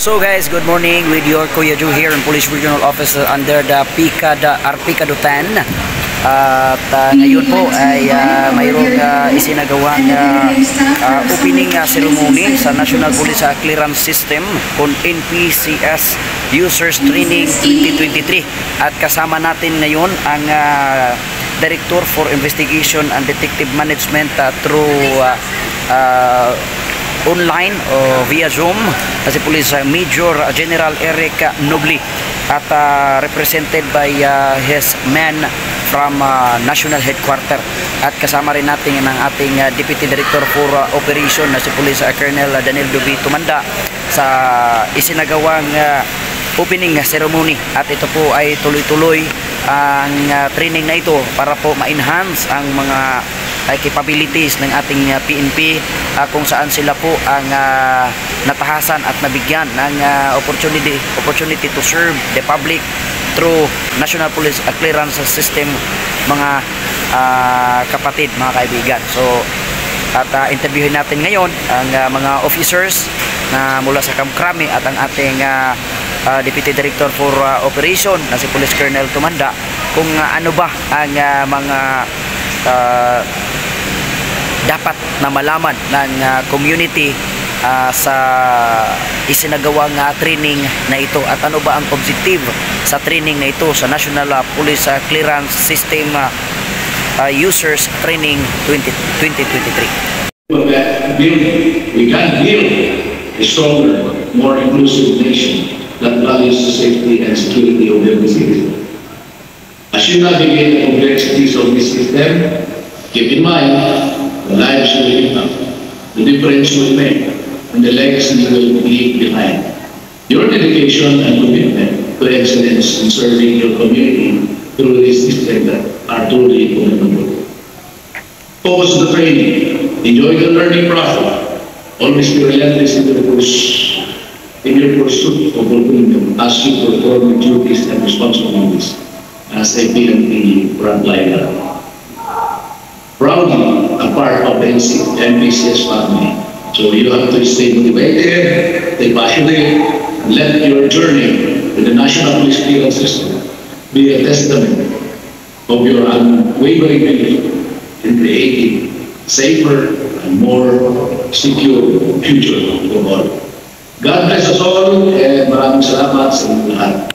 So guys, good morning with your Kuya Ju here in Police Regional Office under the Arpicado 10. At ngayon po ay mayroong isinagawang opening ceremony sa National Police Clearance System kung NPCS Users Training 2023. At kasama natin ngayon ang Director for Investigation and Detective Management through online o via Zoom na si Police Major General Eric Nobli at represented by his men from National Headquarter. At kasama rin natin ang ating Deputy Director for Operation na si Police Colonel Daniel Dubi Tumanda sa isinagawang opening ceremony. At ito po ay tuloy-tuloy ang training na ito para po ma-enhance ang mga capabilities ng ating PNP kung saan sila po ang natahasan at nabigyan ng opportunity to serve the public through National Police Clearance System, mga kapatid, mga kaibigan. So at interviewin natin ngayon ang mga officers na mula sa Kamkrami at ang ating Deputy Director for Operation na si Police Colonel Tumanda kung ano ba ang mga dapat na malaman ng community sa isinagawang training na ito at ano ba ang objective sa training na ito sa National Police Clearance System Users Training 2023. We can build a stronger, more inclusive nation that values the safety and security of every citizen. As you navigate the complexities of this system, keep in mind the lives you will impact, the difference you will make, and the legacy you will leave behind. Your dedication and commitment to excellence in serving your community through this system are truly commendable. Focus on the training, enjoy the learning process, always be relentless in your pursuit of fulfillment as you perform the duties and responsibilities as a PNP frontliner. Proudly a part of the NPCS family. So you have to stay motivated, stay passionate, and let your journey with the National Police Clearance System be a testament of your unwavering belief in creating safer and more secure future for all. God bless us all and maraming salamat sa inyong lahat.